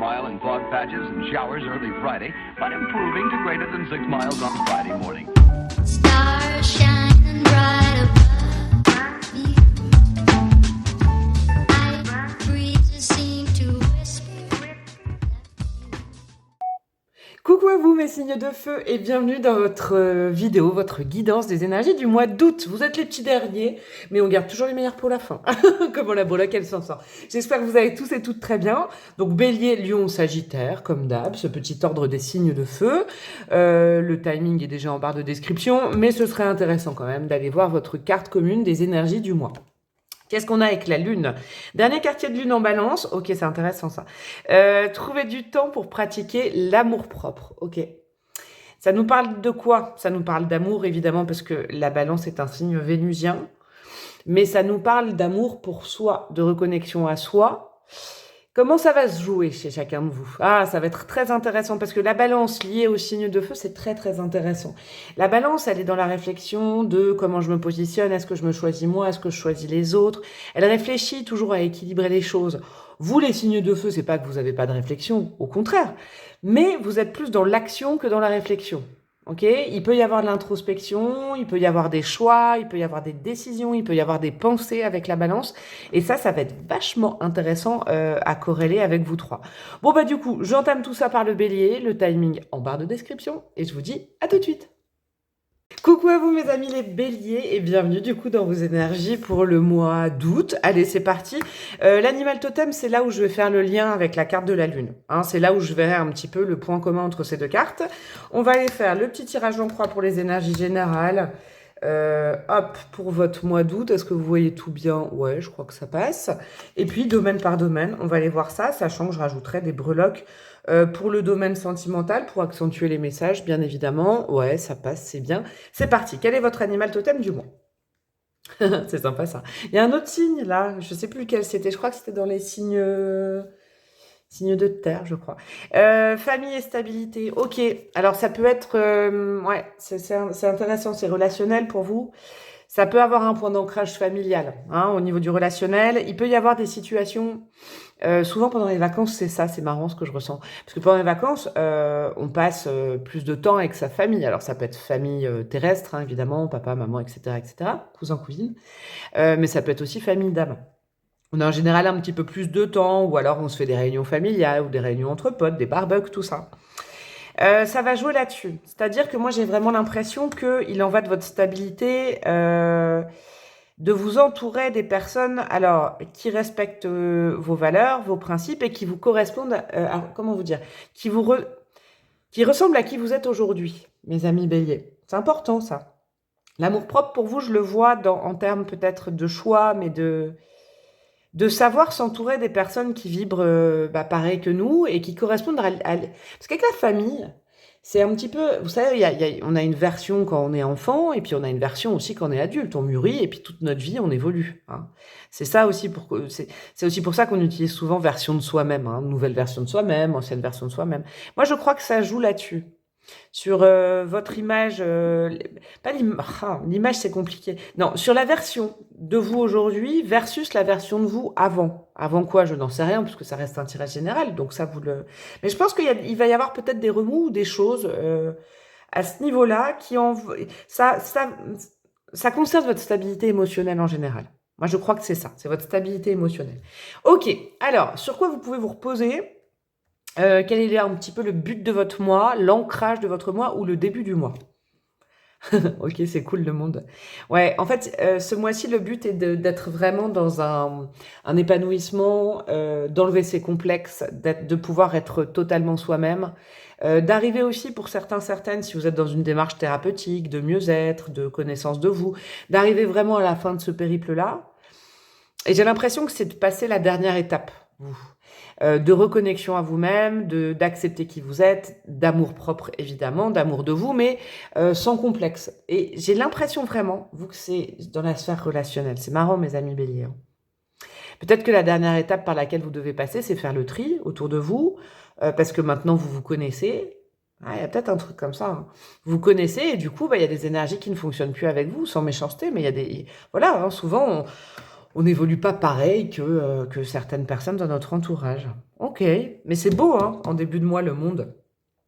mile in fog patches and showers early Friday, but improving to greater than 6 miles on Friday morning. Stars shining bright above me. Night breezes seem to whisper. Coucou à vous mes signes de feu et bienvenue dans votre vidéo, votre guidance des énergies du mois d'août. Vous êtes les petits derniers, mais on garde toujours les meilleurs pour la fin. Comment la breloque elle s'en sort. J'espère que vous allez tous et toutes très bien. Donc Bélier, Lion, Sagittaire, comme d'hab, ce petit ordre des signes de feu. Le timing est déjà en barre de description, mais ce serait intéressant quand même d'aller voir votre carte commune des énergies du mois. Qu'est-ce qu'on a avec la lune? Dernier quartier de lune en balance. Ok, c'est intéressant ça. Trouver du temps pour pratiquer l'amour-propre. Ok. Ça nous parle de quoi? Ça nous parle d'amour, évidemment, parce que la balance est un signe vénusien. Mais ça nous parle d'amour pour soi, de reconnexion à soi. Comment ça va se jouer chez chacun de vous? Ah, ça va être très intéressant parce que la balance liée au signe de feu, c'est très très intéressant. La balance, elle est dans la réflexion de comment je me positionne, est-ce que je me choisis moi, est-ce que je choisis les autres. Elle réfléchit toujours à équilibrer les choses. Vous, les signes de feu, c'est pas que vous n'avez pas de réflexion, au contraire. Mais vous êtes plus dans l'action que dans la réflexion. Ok, il peut y avoir de l'introspection, il peut y avoir des choix, il peut y avoir des décisions, il peut y avoir des pensées avec la balance. Et ça va être vachement intéressant à corréler avec vous trois. Bon bah du coup, j'entame tout ça par le bélier, le timing en barre de description, et je vous dis à tout de suite. Coucou à vous mes amis les béliers et bienvenue du coup dans vos énergies pour le mois d'août. Allez c'est parti. L'animal totem c'est là où je vais faire le lien avec la carte de la lune. Hein, c'est là où je verrai un petit peu le point commun entre ces deux cartes. On va aller faire le petit tirage en croix pour les énergies générales. Hop, pour votre mois d'août, est-ce que vous voyez tout bien? Ouais, je crois que ça passe. Et puis, domaine par domaine, on va aller voir ça, sachant que je rajouterai des breloques pour le domaine sentimental, pour accentuer les messages, bien évidemment. Ouais, ça passe, c'est bien. C'est parti. Quel est votre animal totem du mois? C'est sympa, ça. Il y a un autre signe, là. Je sais plus lequel c'était. Je crois que c'était dans les signes... Signe de terre, je crois. Famille et stabilité. Ok. Alors, ça peut être... ouais, c'est intéressant. C'est relationnel pour vous. Ça peut avoir un point d'ancrage familial. Hein, au niveau du relationnel. Il peut y avoir des situations... souvent, pendant les vacances, c'est ça. C'est marrant ce que je ressens. Parce que pendant les vacances, on passe plus de temps avec sa famille. Alors, ça peut être famille terrestre, hein, évidemment. Papa, maman, etc., etc. Cousin, cousine. Mais ça peut être aussi famille d'âme. On a en général un petit peu plus de temps, ou alors on se fait des réunions familiales, ou des réunions entre potes, des barbecues, tout ça. Ça va jouer là-dessus. C'est-à-dire que moi, j'ai vraiment l'impression qu'il en va de votre stabilité, de vous entourer des personnes alors qui respectent vos valeurs, vos principes, et qui vous correspondent, comment vous dire, qui ressemblent à qui vous êtes aujourd'hui, mes amis béliers. C'est important, ça. L'amour-propre, pour vous, je le vois en termes peut-être de choix, mais de savoir s'entourer des personnes qui vibrent pareil que nous et qui correspondent Parce qu'avec la famille, c'est un petit peu... Vous savez, on a une version quand on est enfant et puis on a une version aussi quand on est adulte. On mûrit et puis toute notre vie, on évolue. Hein. C'est ça aussi c'est aussi pour ça qu'on utilise souvent version de soi-même. Hein, nouvelle version de soi-même, ancienne version de soi-même. Moi, je crois que ça joue là-dessus. Sur votre image, l'image c'est compliqué. Non, sur la version de vous aujourd'hui versus la version de vous avant. Avant quoi, je n'en sais rien, parce que ça reste un tirage général, donc ça vous le... Mais je pense qu'il va y avoir peut-être des remous ou des choses à ce niveau-là qui ça concerne votre stabilité émotionnelle en général. Moi, je crois que c'est ça, c'est votre stabilité émotionnelle. Ok, alors, sur quoi vous pouvez vous reposer? Quel est un petit peu le but de votre mois, l'ancrage de votre mois ou le début du mois? Ok, c'est cool le monde. Ouais, en fait, ce mois-ci, le but est d'être vraiment dans un épanouissement, d'enlever ses complexes, de pouvoir être totalement soi-même, d'arriver aussi pour certaines, si vous êtes dans une démarche thérapeutique, de mieux-être, de connaissance de vous, d'arriver vraiment à la fin de ce périple-là. Et j'ai l'impression que c'est de passer la dernière étape, vous. De reconnexion à vous-même, d'accepter qui vous êtes, d'amour propre évidemment, d'amour de vous, mais sans complexe. Et j'ai l'impression vraiment, vous, que c'est dans la sphère relationnelle. C'est marrant mes amis béliers. Hein. Peut-être que la dernière étape par laquelle vous devez passer, c'est faire le tri autour de vous, parce que maintenant vous vous connaissez. Ah, il y a peut-être un truc comme ça. Hein. Vous connaissez et du coup, il y a des énergies qui ne fonctionnent plus avec vous, sans méchanceté, mais il y a des... Voilà, hein, souvent... on n'évolue pas pareil que certaines personnes dans notre entourage. Ok, mais c'est beau, hein, en début de mois, le monde.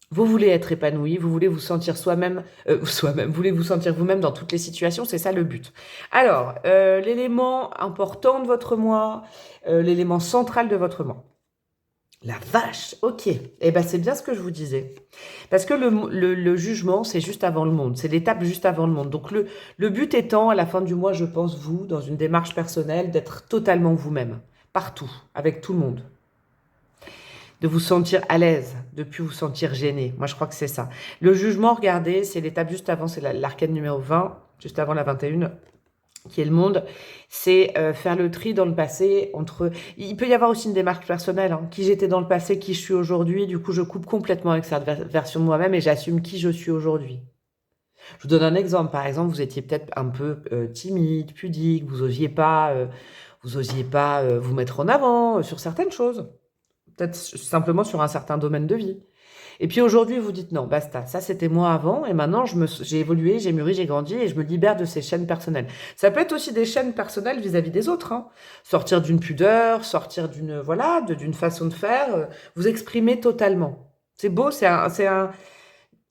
Vous voulez être épanoui, vous voulez vous sentir soi-même, vous voulez vous sentir vous-même dans toutes les situations, c'est ça le but. Alors, l'élément important de votre mois, l'élément central de votre mois. La vache, ok. Eh ben c'est bien ce que je vous disais. Parce que le jugement, c'est juste avant le monde. C'est l'étape juste avant le monde. Donc le but étant, à la fin du mois, je pense, vous, dans une démarche personnelle, d'être totalement vous-même. Partout, avec tout le monde. De vous sentir à l'aise, de plus vous sentir gêné. Moi, je crois que c'est ça. Le jugement, regardez, c'est l'étape juste avant, c'est l'arcane numéro 20, juste avant la 21, qui est le monde. C'est faire le tri dans le passé entre... Il peut y avoir aussi une démarche personnelle. Hein. Qui j'étais dans le passé, qui je suis aujourd'hui. Du coup, je coupe complètement avec cette version de moi-même et j'assume qui je suis aujourd'hui. Je vous donne un exemple. Par exemple, vous étiez peut-être un peu timide, pudique, vous osiez pas vous mettre en avant sur certaines choses. Peut-être simplement sur un certain domaine de vie. Et puis aujourd'hui, vous dites non, basta, ça c'était moi avant, et maintenant j'ai évolué, j'ai mûri, j'ai grandi, et je me libère de ces chaînes personnelles. Ça peut être aussi des chaînes personnelles vis-à-vis des autres. Hein. Sortir d'une pudeur, sortir d'une façon de faire, vous exprimer totalement. C'est beau,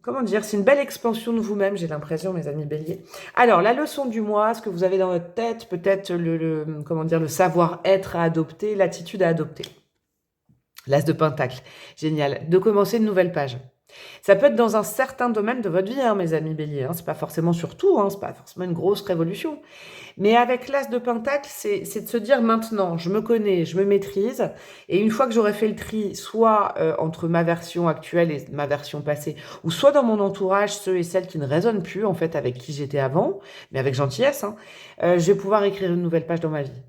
comment dire, c'est une belle expansion de vous-même, j'ai l'impression, mes amis béliers. Alors, la leçon du mois, ce que vous avez dans votre tête, peut-être le savoir-être à adopter, l'attitude à adopter. L'As de Pentacle, génial. De commencer une nouvelle page. Ça peut être dans un certain domaine de votre vie, hein, mes amis béliers. Hein. C'est pas forcément sur tout, hein, c'est pas forcément une grosse révolution. Mais avec l'As de Pentacle, c'est de se dire maintenant, je me connais, je me maîtrise. Et une fois que j'aurai fait le tri, soit entre ma version actuelle et ma version passée, ou soit dans mon entourage, ceux et celles qui ne résonnent plus, en fait, avec qui j'étais avant, mais avec gentillesse, hein, je vais pouvoir écrire une nouvelle page dans ma vie.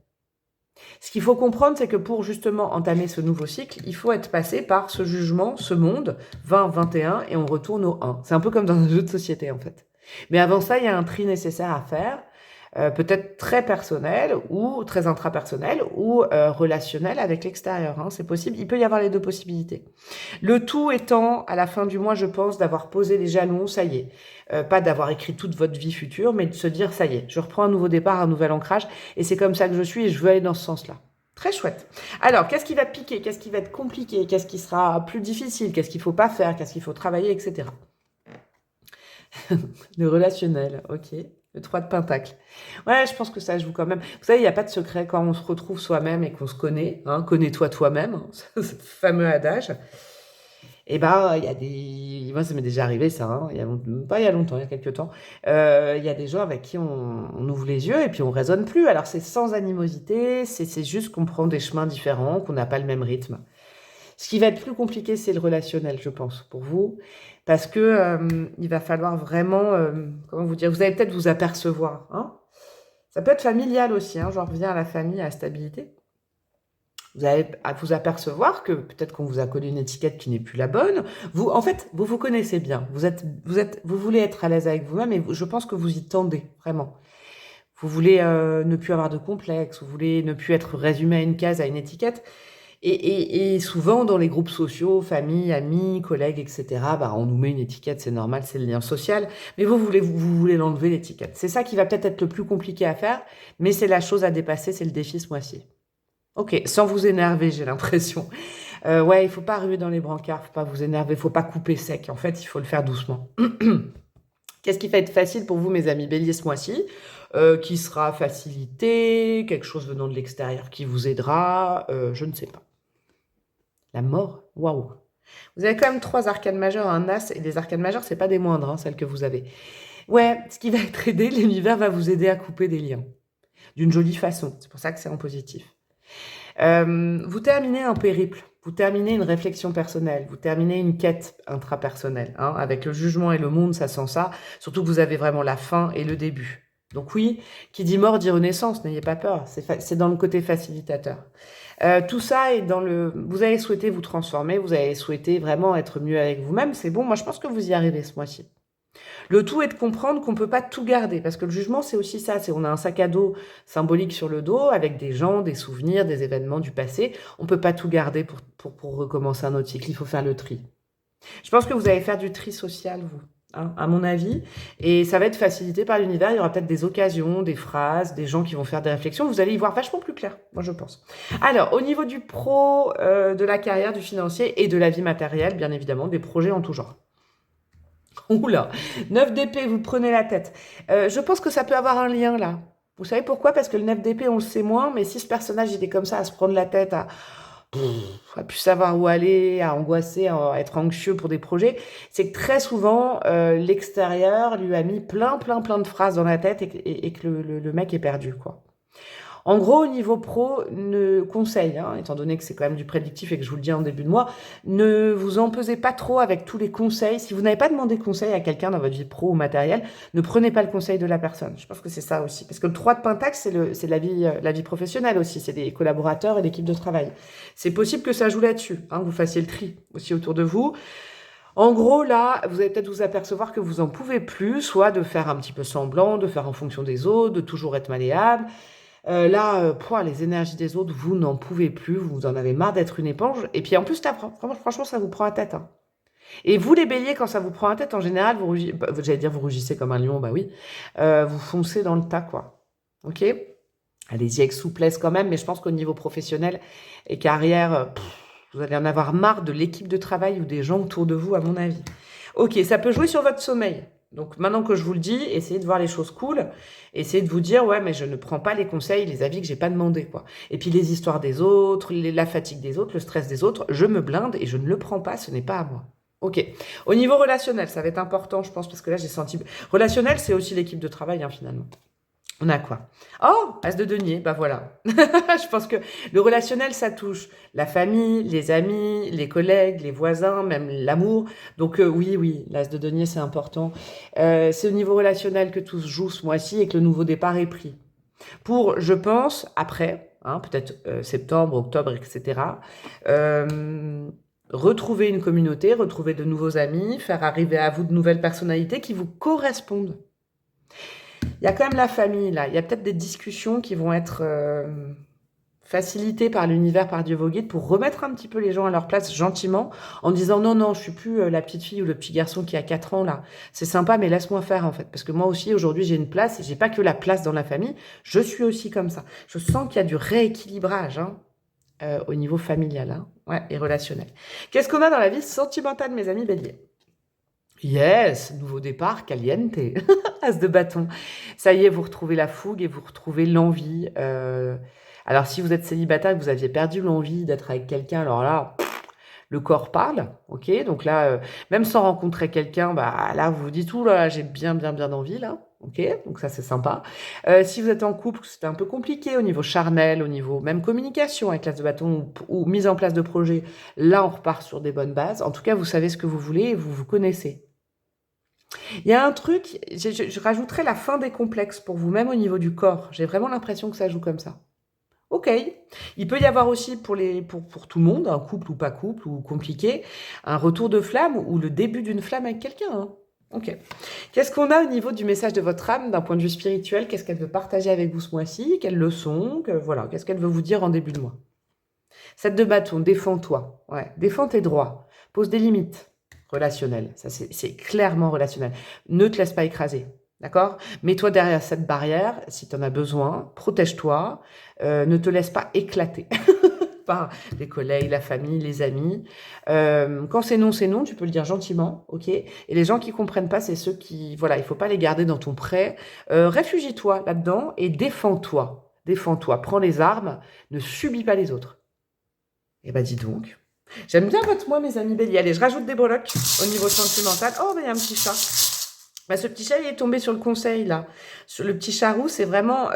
Ce qu'il faut comprendre, c'est que pour justement entamer ce nouveau cycle, il faut être passé par ce jugement, ce monde, 20, 21, et on retourne au 1. C'est un peu comme dans un jeu de société, en fait. Mais avant ça, il y a un tri nécessaire à faire, peut-être très personnel, ou très intrapersonnel, ou relationnel avec l'extérieur. Hein, c'est possible, il peut y avoir les deux possibilités. Le tout étant, à la fin du mois, je pense, d'avoir posé les jalons, ça y est. Pas d'avoir écrit toute votre vie future, mais de se dire, ça y est, je reprends un nouveau départ, un nouvel ancrage, et c'est comme ça que je suis, et je veux aller dans ce sens-là. Très chouette. Alors, qu'est-ce qui va piquer? Qu'est-ce qui va être compliqué? Qu'est-ce qui sera plus difficile? Qu'est-ce qu'il ne faut pas faire? Qu'est-ce qu'il faut travailler, etc. Le relationnel, ok. Le 3 de Pentacle. Ouais, je pense que ça joue quand même. Vous savez, il n'y a pas de secret quand on se retrouve soi-même et qu'on se connaît. Hein, connais-toi toi-même, hein, ce fameux adage. Et ben, il y a des... Moi, ça m'est déjà arrivé, ça. Hein, pas il y a longtemps, il y a quelques temps. Il y a des gens avec qui on ouvre les yeux et puis on raisonne plus. Alors, c'est sans animosité, c'est juste qu'on prend des chemins différents, qu'on n'a pas le même rythme. Ce qui va être plus compliqué, c'est le relationnel, je pense, pour vous. Parce que il va falloir vraiment, comment vous dire, vous allez peut-être vous apercevoir. Hein, ça peut être familial aussi, hein, j'en reviens à la famille, à la stabilité. Vous allez vous apercevoir que peut-être qu'on vous a collé une étiquette qui n'est plus la bonne. Vous, en fait, vous vous connaissez bien. Vous voulez être à l'aise avec vous-même et je pense que vous y tendez, vraiment. Vous voulez ne plus avoir de complexe, vous voulez ne plus être résumé à une case, à une étiquette. Et souvent, dans les groupes sociaux, famille, amis, collègues, etc., bah, on nous met une étiquette, c'est normal, c'est le lien social. Mais vous voulez l'enlever, l'étiquette. C'est ça qui va peut-être être le plus compliqué à faire, mais c'est la chose à dépasser, c'est le défi ce mois-ci. Ok, sans vous énerver, j'ai l'impression. Ouais, il faut pas ruer dans les brancards, faut pas vous énerver, faut pas couper sec. En fait, il faut le faire doucement. Qu'est-ce qui va être facile pour vous, mes amis béliers, ce mois-ci? Qui sera facilité, quelque chose venant de l'extérieur qui vous aidera, je ne sais pas. La mort, waouh. Vous avez quand même 3 arcanes majeures, un as, et les arcanes majeures, c'est pas des moindres, hein, celles que vous avez. Ouais, ce qui va être aidé, l'univers va vous aider à couper des liens. D'une jolie façon, c'est pour ça que c'est en positif. Vous terminez un périple, vous terminez une réflexion personnelle, vous terminez une quête intrapersonnelle. Hein, avec le jugement et le monde, ça sent ça. Surtout que vous avez vraiment la fin et le début. Donc oui, qui dit mort dit renaissance, n'ayez pas peur, c'est dans le côté facilitateur. Tout ça est dans le... Vous avez souhaité vous transformer, vous avez souhaité vraiment être mieux avec vous-même, c'est bon, moi je pense que vous y arrivez ce mois-ci. Le tout est de comprendre qu'on ne peut pas tout garder, parce que le jugement, c'est aussi ça. On a un sac à dos symbolique sur le dos, avec des gens, des souvenirs, des événements du passé. On ne peut pas tout garder pour recommencer un autre cycle. Il faut faire le tri. Je pense que vous allez faire du tri social, vous. hein, à mon avis. Et ça va être facilité par l'univers. Il y aura peut-être des occasions, des phrases, des gens qui vont faire des réflexions. Vous allez y voir vachement plus clair, moi je pense. Alors, au niveau du pro, de la carrière, du financier et de la vie matérielle, bien évidemment, des projets en tout genre. Oula, 9 d'épée, vous prenez la tête. Je pense que ça peut avoir un lien là. Vous savez pourquoi? Parce que le 9 d'épée, on le sait moins, mais si ce personnage il est comme ça, à se prendre la tête, à plus savoir où aller, à angoisser, à être anxieux pour des projets, c'est que très souvent, l'extérieur lui a mis plein de phrases dans la tête et que le mec est perdu, quoi. En gros, au niveau pro, conseil, hein, étant donné que c'est quand même du prédictif et que je vous le dis en début de mois, ne vous en pesez pas trop avec tous les conseils. Si vous n'avez pas demandé conseil à quelqu'un dans votre vie pro ou matérielle, ne prenez pas le conseil de la personne. Je pense que c'est ça aussi. Parce que le 3 de Pentacle, c'est la vie professionnelle aussi. C'est des collaborateurs et l'équipe de travail. C'est possible que ça joue là-dessus, hein, que vous fassiez le tri aussi autour de vous. En gros, là, vous allez peut-être vous apercevoir que vous en pouvez plus, soit de faire un petit peu semblant, de faire en fonction des autres, de toujours être malléable. Les énergies des autres, vous n'en pouvez plus, vous en avez marre d'être une éponge. Et puis en plus, là, franchement, ça vous prend la tête, hein. Et vous, les béliers, quand ça vous prend la tête, en général, vous rugissez comme un lion, bah oui, vous foncez dans le tas, quoi. Ok? Allez-y avec souplesse quand même, mais je pense qu'au niveau professionnel et carrière, vous allez en avoir marre de l'équipe de travail ou des gens autour de vous, à mon avis. Ok, ça peut jouer sur votre sommeil. Donc maintenant que je vous le dis, essayez de voir les choses cool, essayez de vous dire ouais mais je ne prends pas les conseils, les avis que j'ai pas demandé, quoi. Et puis les histoires des autres, la fatigue des autres, le stress des autres, je me blinde et je ne le prends pas, ce n'est pas à moi. Ok. Au niveau relationnel, ça va être important, je pense, parce que là j'ai senti relationnel, c'est aussi l'équipe de travail, hein, finalement. On a quoi? Oh, As de denier, bah voilà. Je pense que le relationnel, ça touche la famille, les amis, les collègues, les voisins, même l'amour. Donc oui, l'As de denier, c'est important. C'est au niveau relationnel que tout se joue ce mois-ci et que le nouveau départ est pris. Pour, je pense, après, hein, peut-être septembre, octobre, etc., retrouver une communauté, retrouver de nouveaux amis, faire arriver à vous de nouvelles personnalités qui vous correspondent. Il y a quand même la famille, là. Il y a peut-être des discussions qui vont être facilitées par l'univers, par Dieu vos guides, pour remettre un petit peu les gens à leur place gentiment, en disant non, je suis plus la petite fille ou le petit garçon qui a 4 ans, là. C'est sympa, mais laisse-moi faire, en fait. Parce que moi aussi, aujourd'hui, j'ai une place, et j'ai pas que la place dans la famille, je suis aussi comme ça. Je sens qu'il y a du rééquilibrage, hein, au niveau familial, hein, ouais, et relationnel. Qu'est-ce qu'on a dans la vie sentimentale, mes amis béliers? Yes, nouveau départ, caliente, As de bâton. Ça y est, vous retrouvez la fougue et vous retrouvez l'envie. Alors, si vous êtes célibataire et que vous aviez perdu l'envie d'être avec quelqu'un, alors là, le corps parle, ok? Donc là, même sans rencontrer quelqu'un, bah là, vous vous dites, ouh là, j'ai bien envie, là. Ok, donc ça c'est sympa. Si vous êtes en couple, c'était un peu compliqué au niveau charnel, au niveau même communication avec l'As de bâton ou mise en place de projet, là on repart sur des bonnes bases. En tout cas, vous savez ce que vous voulez et vous vous connaissez. Il y a un truc, je rajouterais la fin des complexes pour vous, même au niveau du corps. J'ai vraiment l'impression que ça joue comme ça. Ok. Il peut y avoir aussi pour tout le monde, un couple ou pas couple, ou compliqué, un retour de flamme ou le début d'une flamme avec quelqu'un, hein. Ok. Qu'est-ce qu'on a au niveau du message de votre âme d'un point de vue spirituel? Qu'est-ce qu'elle veut partager avec vous ce mois-ci? Quelles leçons? Voilà. Qu'est-ce qu'elle veut vous dire en début de mois? 7 de bâton, défends-toi. Ouais. Défends tes droits. Pose des limites. Relationnel, ça c'est clairement relationnel. Ne te laisse pas écraser, d'accord? Mets-toi derrière cette barrière si tu en as besoin, protège-toi, ne te laisse pas éclater par les collègues, la famille, les amis. Quand c'est non, tu peux le dire gentiment, ok? Et les gens qui comprennent pas, c'est ceux qui, voilà, il faut pas les garder dans ton prêt. Réfugie-toi là-dedans et défends-toi. Défends-toi, prends les armes, ne subis pas les autres. Eh ben dis donc. J'aime bien votre mois, mes amis béliers. Allez, je rajoute des breloques au niveau sentimental. Oh, mais il y a un petit chat. Bah, ce petit chat, il est tombé sur le conseil, là. Sur le petit charou, c'est vraiment...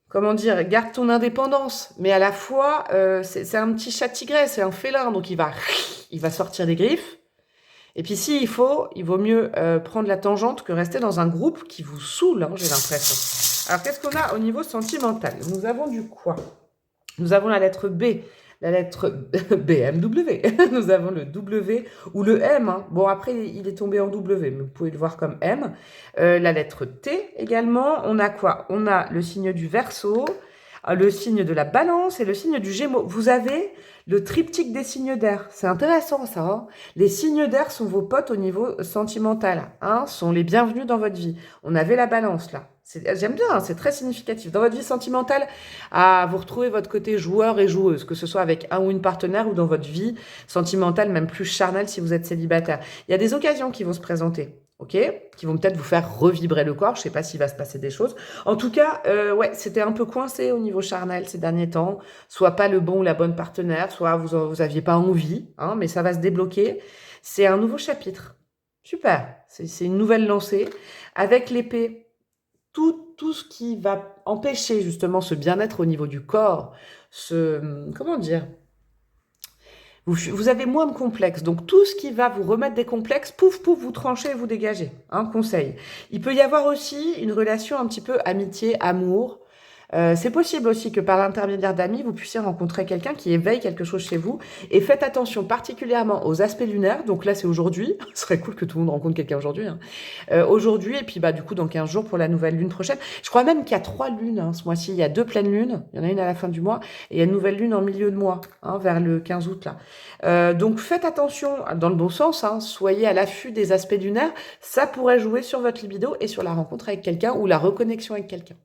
comment dire? Garde ton indépendance. Mais à la fois, c'est un petit chat tigré, c'est un félin. Donc, il va sortir des griffes. Et puis, s'il faut, il vaut mieux prendre la tangente que rester dans un groupe qui vous saoule, hein, j'ai l'impression. Alors, qu'est-ce qu'on a au niveau sentimental? Nous avons du quoi? Nous avons la lettre B. La lettre BMW, nous avons le W ou le M. Hein. Bon, après, il est tombé en W, mais vous pouvez le voir comme M. La lettre T également. On a quoi? On a le signe du Verseau. le signe de la Balance et le signe du Gémeaux. Vous avez le triptyque des signes d'air. C'est intéressant ça. Hein, les signes d'air sont vos potes au niveau sentimental. Hein, sont les bienvenus dans votre vie. On avait la Balance là. J'aime bien, hein, c'est très significatif. Dans votre vie sentimentale, vous retrouvez votre côté joueur et joueuse, que ce soit avec un ou une partenaire ou dans votre vie sentimentale, même plus charnelle si vous êtes célibataire. Il y a des occasions qui vont se présenter. Ok, qui vont peut-être vous faire revibrer le corps. Je sais pas s'il va se passer des choses. En tout cas, ouais, c'était un peu coincé au niveau charnel ces derniers temps. Soit pas le bon ou la bonne partenaire, soit vous aviez pas envie, hein, mais ça va se débloquer. C'est un nouveau chapitre. Super. C'est une nouvelle lancée. Avec l'épée, tout ce qui va empêcher justement ce bien-être au niveau du corps, comment dire, vous avez moins de complexes. Donc, tout ce qui va vous remettre des complexes, pouf, pouf, vous tranchez et vous dégagez. Un conseil. Il peut y avoir aussi une relation un petit peu amitié, amour. C'est possible aussi que par l'intermédiaire d'amis, vous puissiez rencontrer quelqu'un qui éveille quelque chose chez vous. Et faites attention particulièrement aux aspects lunaires. Donc là, c'est aujourd'hui. Ce serait cool que tout le monde rencontre quelqu'un aujourd'hui. Hein. Aujourd'hui, et puis du coup, dans 15 jours pour la nouvelle lune prochaine. Je crois même qu'il y a 3 lunes hein, ce mois-ci. Il y a 2 pleines lunes. Il y en a une à la fin du mois. Et il y a une nouvelle lune en milieu de mois, hein, vers le 15 août. Là. Donc faites attention, dans le bon sens. Hein, soyez à l'affût des aspects lunaires. Ça pourrait jouer sur votre libido et sur la rencontre avec quelqu'un ou la reconnexion avec quelqu'un.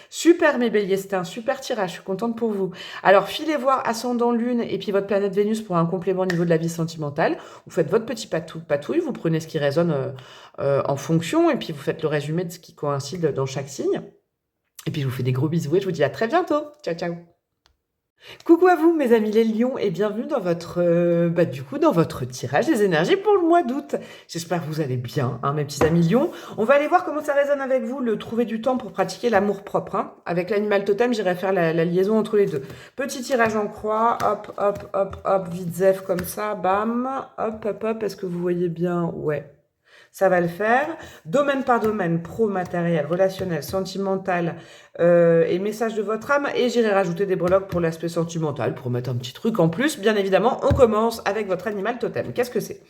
Super mes béliers, c'était un super tirage, je suis contente pour vous. Alors filez voir ascendant lune et puis votre planète Vénus pour un complément au niveau de la vie sentimentale. Vous faites votre petit patouille, vous prenez ce qui résonne en fonction et puis vous faites le résumé de ce qui coïncide dans chaque signe. Et puis je vous fais des gros bisous et je vous dis à très bientôt. Ciao ciao. Coucou à vous mes amis les lions et bienvenue dans votre dans votre tirage des énergies pour le mois d'août. J'espère que vous allez bien, hein, mes petits amis lions. On va aller voir comment ça résonne avec vous, le trouver du temps pour pratiquer l'amour propre. Hein. Avec l'animal totem, j'irai faire la liaison entre les deux. Petit tirage en croix, hop, hop, hop, hop, vite zef comme ça, bam, hop, hop, hop, est-ce que vous voyez bien? Ouais. Ça va le faire. Domaine par domaine, pro, matériel, relationnel, sentimental et message de votre âme. Et j'irai rajouter des breloques pour l'aspect sentimental, pour mettre un petit truc en plus. Bien évidemment, on commence avec votre animal totem. Qu'est-ce que c'est?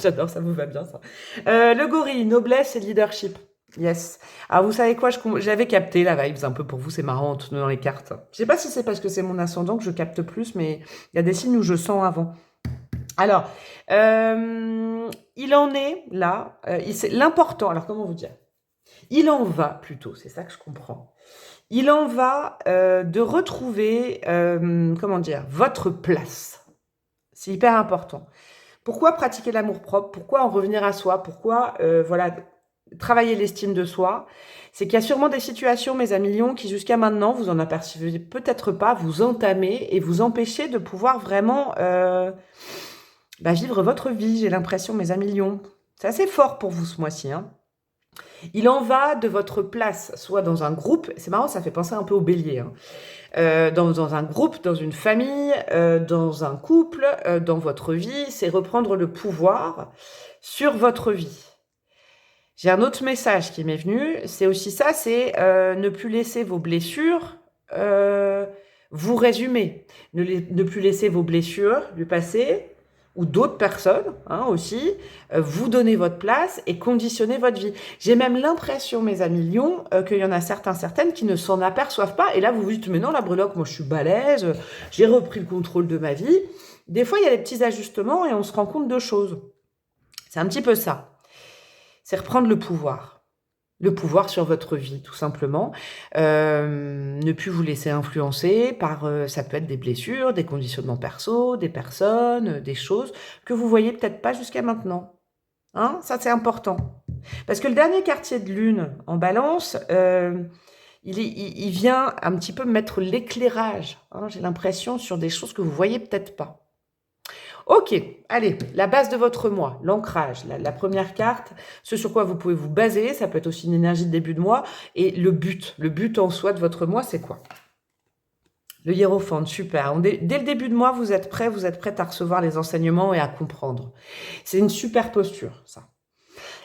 J'adore, ça vous va bien ça. Le gorille, noblesse et leadership. Yes. Alors vous savez quoi, j'avais capté la vibes un peu pour vous, c'est marrant en tenant les cartes. Je sais pas si c'est parce que c'est mon ascendant que je capte plus, mais il y a des signes où je sens avant. Alors, il en est là, l'important, alors comment vous dire? Il en va plutôt, c'est ça que je comprends. Il en va de retrouver, votre place. C'est hyper important. Pourquoi pratiquer l'amour-propre? Pourquoi en revenir à soi? Pourquoi, travailler l'estime de soi? C'est qu'il y a sûrement des situations, mes amis lions, qui jusqu'à maintenant, vous en apercevez peut-être pas, vous entamez et vous empêchez de pouvoir vraiment... vivre votre vie, j'ai l'impression, mes amis lions. C'est assez fort pour vous ce mois-ci. Hein. Il en va de votre place, soit dans un groupe, c'est marrant, ça fait penser un peu au bélier, hein. Dans un groupe, dans une famille, dans un couple, dans votre vie, c'est reprendre le pouvoir sur votre vie. J'ai un autre message qui m'est venu, c'est aussi ça, c'est ne plus laisser vos blessures vous résumer, ne plus laisser vos blessures du passé ou d'autres personnes hein, aussi, vous donner votre place et conditionner votre vie. J'ai même l'impression, mes amis lions, qu'il y en a certaines qui ne s'en aperçoivent pas. Et là, vous vous dites, mais non, la breloque, moi, je suis balèze, j'ai repris le contrôle de ma vie. Des fois, il y a des petits ajustements et on se rend compte de choses. C'est un petit peu ça. C'est reprendre le pouvoir. Le pouvoir sur votre vie, tout simplement. Ne plus vous laisser influencer par, ça peut être des blessures, des conditionnements perso, des personnes, des choses que vous voyez peut-être pas jusqu'à maintenant. Hein, ça, c'est important. Parce que le dernier quartier de lune en balance, il vient un petit peu mettre l'éclairage, hein, j'ai l'impression, sur des choses que vous voyez peut-être pas. Ok, allez, la base de votre mois, l'ancrage, la première carte, ce sur quoi vous pouvez vous baser, ça peut être aussi une énergie de début de mois, et le but en soi de votre mois, c'est quoi? Le hiérophante, super. Dès le début de mois, vous êtes prête à recevoir les enseignements et à comprendre. C'est une super posture, ça.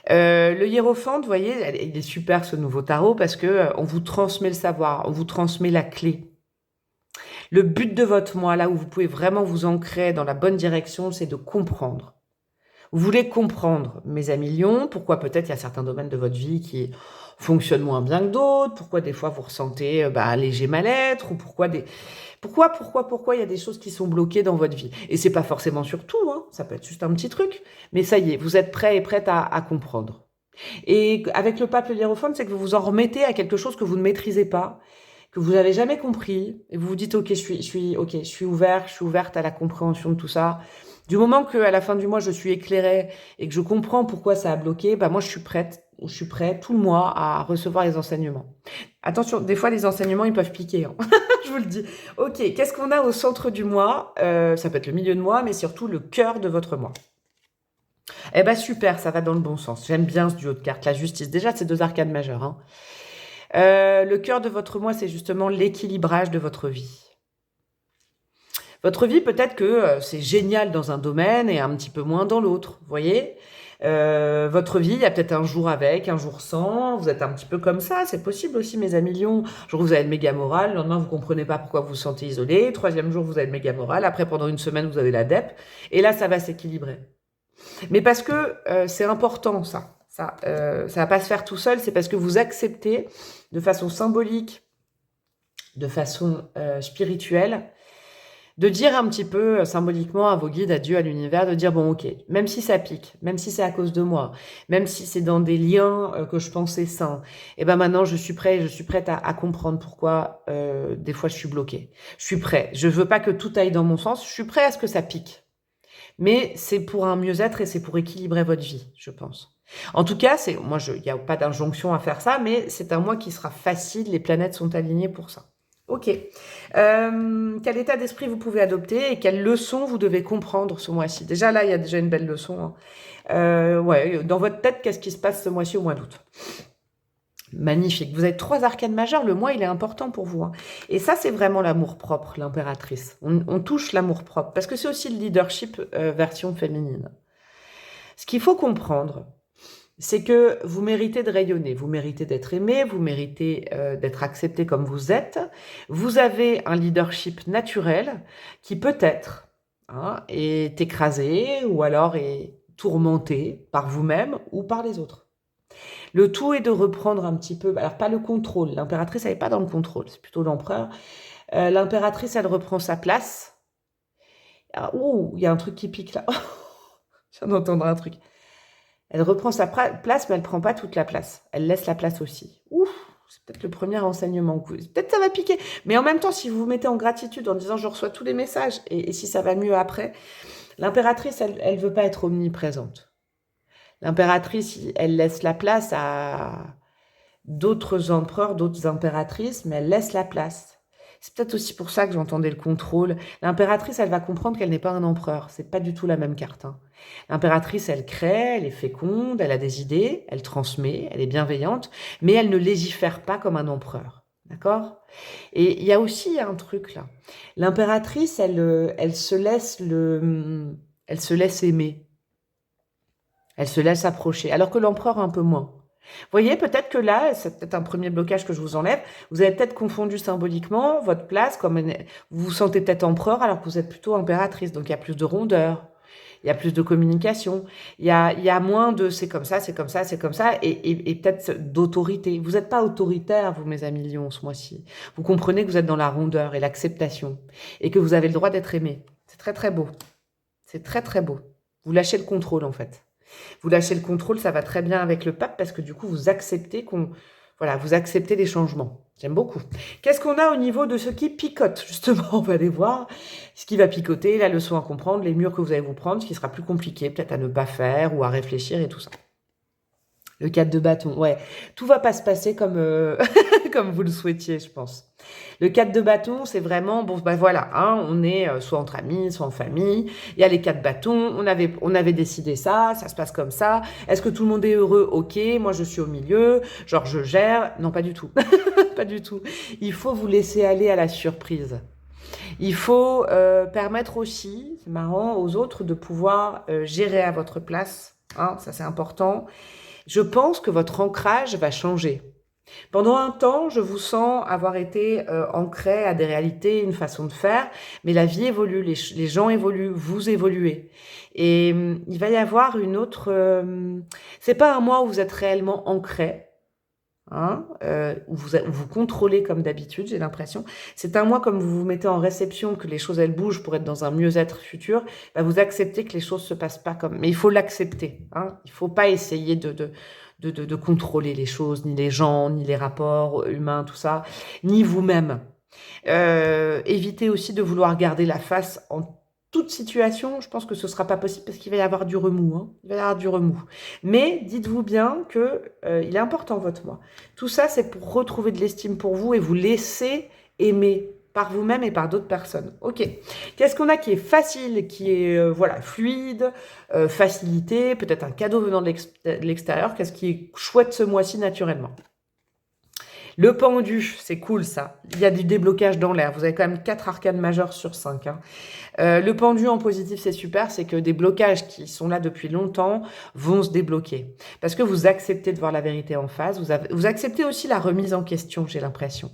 Le hiérophante, vous voyez, il est super ce nouveau tarot parce que on vous transmet le savoir, on vous transmet la clé. Le but de votre mois, là où vous pouvez vraiment vous ancrer dans la bonne direction, c'est de comprendre. Vous voulez comprendre, mes amis lions, pourquoi peut-être il y a certains domaines de votre vie qui fonctionnent moins bien que d'autres, pourquoi des fois vous ressentez un léger mal-être, ou pourquoi il y a des choses qui sont bloquées dans votre vie. Et c'est pas forcément sur tout, hein, ça peut être juste un petit truc, mais ça y est, vous êtes prêts et prêtes à comprendre. Et avec le pape, le hiérophante, c'est que vous vous en remettez à quelque chose que vous ne maîtrisez pas, que vous n'avez jamais compris, et vous vous dites, ok, je suis ouverte à la compréhension de tout ça. Du moment qu'à la fin du mois, je suis éclairée et que je comprends pourquoi ça a bloqué, moi, je suis prêt tout le mois à recevoir les enseignements. Attention, des fois, les enseignements, ils peuvent piquer, hein. Je vous le dis. Ok, qu'est-ce qu'on a au centre du mois? Ça peut être le milieu de mois, mais surtout le cœur de votre mois. Eh ben super, ça va dans le bon sens. J'aime bien ce duo de cartes, la justice. Déjà, c'est 2 arcanes majeures, hein. Le cœur de votre mois, c'est justement l'équilibrage de votre vie. Votre vie, peut-être que c'est génial dans un domaine et un petit peu moins dans l'autre, vous voyez. Votre vie, il y a peut-être un jour avec, un jour sans, vous êtes un petit peu comme ça, c'est possible aussi mes amis lions. Un jour vous avez le méga moral, le lendemain vous comprenez pas pourquoi vous vous sentez isolé, 3e jour vous avez le méga moral, après pendant une semaine vous avez la dep, et là ça va s'équilibrer. Mais parce que c'est important ça va pas se faire tout seul, c'est parce que vous acceptez de façon symbolique, de façon spirituelle, de dire un petit peu symboliquement à vos guides, à Dieu, à l'univers, de dire bon ok, même si ça pique, même si c'est à cause de moi, même si c'est dans des liens que je pensais sains, et maintenant je suis prête à comprendre pourquoi des fois je suis bloquée. Je suis prêt, je veux pas que tout aille dans mon sens, je suis prêt à ce que ça pique. Mais c'est pour un mieux-être et c'est pour équilibrer votre vie, je pense. En tout cas, il n'y a pas d'injonction à faire ça, mais c'est un mois qui sera facile, les planètes sont alignées pour ça. Ok. Quel état d'esprit vous pouvez adopter et quelles leçons vous devez comprendre ce mois-ci? Déjà là, il y a déjà une belle leçon, hein. Dans votre tête, qu'est-ce qui se passe ce mois-ci au mois d'août? Magnifique. Vous avez 3 arcanes majeures. Le mois, il est important pour vous, hein. Et ça, c'est vraiment l'amour-propre, l'impératrice. On touche l'amour-propre parce que c'est aussi le leadership version féminine. Ce qu'il faut comprendre, c'est que vous méritez de rayonner, vous méritez d'être aimé, vous méritez d'être accepté comme vous êtes. Vous avez un leadership naturel qui peut-être est écrasé ou alors est tourmenté par vous-même ou par les autres. Le tout est de reprendre un petit peu, alors pas le contrôle, l'impératrice elle n'est pas dans le contrôle, c'est plutôt l'empereur. L'impératrice elle reprend sa place. Il y a un truc qui pique là. Je viens d'entendre un truc. Elle reprend sa place, mais elle ne prend pas toute la place. Elle laisse la place aussi. C'est peut-être le premier enseignement. Peut-être ça va piquer. Mais en même temps, si vous vous mettez en gratitude en disant je reçois tous les messages, et si ça va mieux après, l'impératrice, elle ne veut pas être omniprésente. L'impératrice, elle laisse la place à d'autres empereurs, d'autres impératrices, mais elle laisse la place. C'est peut-être aussi pour ça que j'entendais le contrôle. L'impératrice, elle va comprendre qu'elle n'est pas un empereur. C'est pas du tout la même carte, hein. L'impératrice, elle crée, elle est féconde, elle a des idées, elle transmet, elle est bienveillante, mais elle ne légifère pas comme un empereur. D'accord? Et il y a aussi un truc là. L'impératrice, elle se laisse aimer. Elle se laisse approcher, alors que l'empereur un peu moins. Vous voyez, peut-être que là, c'est peut-être un premier blocage que je vous enlève, vous avez peut-être confondu symboliquement votre place, vous vous sentez peut-être empereur alors que vous êtes plutôt impératrice, donc il y a plus de rondeur, il y a plus de communication, il y a moins de c'est comme ça, c'est comme ça, c'est comme ça, et peut-être d'autorité. Vous n'êtes pas autoritaire, vous mes amis lions, ce mois-ci. Vous comprenez que vous êtes dans la rondeur et l'acceptation, et que vous avez le droit d'être aimé. C'est très très beau. C'est très très beau. Vous lâchez le contrôle en fait. Vous lâchez le contrôle, ça va très bien avec le pape parce que du coup, vous acceptez vous acceptez les changements. J'aime beaucoup. Qu'est-ce qu'on a au niveau de ce qui picote? Justement, on va aller voir ce qui va picoter, la leçon à comprendre, les murs que vous allez vous prendre, ce qui sera plus compliqué, peut-être à ne pas faire ou à réfléchir et tout ça. Le 4 de bâton, ouais. Tout va pas se passer comme, comme vous le souhaitiez, je pense. Le 4 de bâton, c'est vraiment, voilà, hein, on est soit entre amis, soit en famille. Il y a les 4 bâtons, on avait décidé ça se passe comme ça. Est-ce que tout le monde est heureux? Ok, moi je suis au milieu, genre je gère. Non, pas du tout. Pas du tout. Il faut vous laisser aller à la surprise. Il faut permettre aussi, c'est marrant, aux autres de pouvoir gérer à votre place. Hein, ça, c'est important. Je pense que votre ancrage va changer. Pendant un temps, je vous sens avoir été ancré à des réalités, une façon de faire, mais la vie évolue, les gens évoluent, vous évoluez. Et il va y avoir une autre... c'est pas un mois où vous êtes réellement ancré, où vous contrôlez comme d'habitude, j'ai l'impression. C'est un mois comme vous vous mettez en réception, que les choses elles bougent pour être dans un mieux-être futur, bah, vous acceptez que les choses se passent pas comme... Mais il faut l'accepter. Il faut pas essayer de contrôler les choses, ni les gens, ni les rapports humains, tout ça, ni vous-même. Évitez aussi de vouloir garder la face en toute situation. Je pense que ce sera pas possible parce qu'il va y avoir du remous. Il va y avoir du remous. Mais dites-vous bien que il est important votre mois. Tout ça, c'est pour retrouver de l'estime pour vous et vous laisser aimer par vous-même et par d'autres personnes. Ok. Qu'est-ce qu'on a qui est facile, qui est voilà, fluide, facilité, peut-être un cadeau venant de l'extérieur. Qu'est-ce qui est chouette ce mois-ci naturellement? Le pendu, c'est cool ça. Il y a du déblocage dans l'air. Vous avez quand même 4 arcanes majeures sur 5. Le pendu en positif, c'est super. C'est que des blocages qui sont là depuis longtemps vont se débloquer. Parce que vous acceptez de voir la vérité en face. Vous acceptez aussi la remise en question, j'ai l'impression.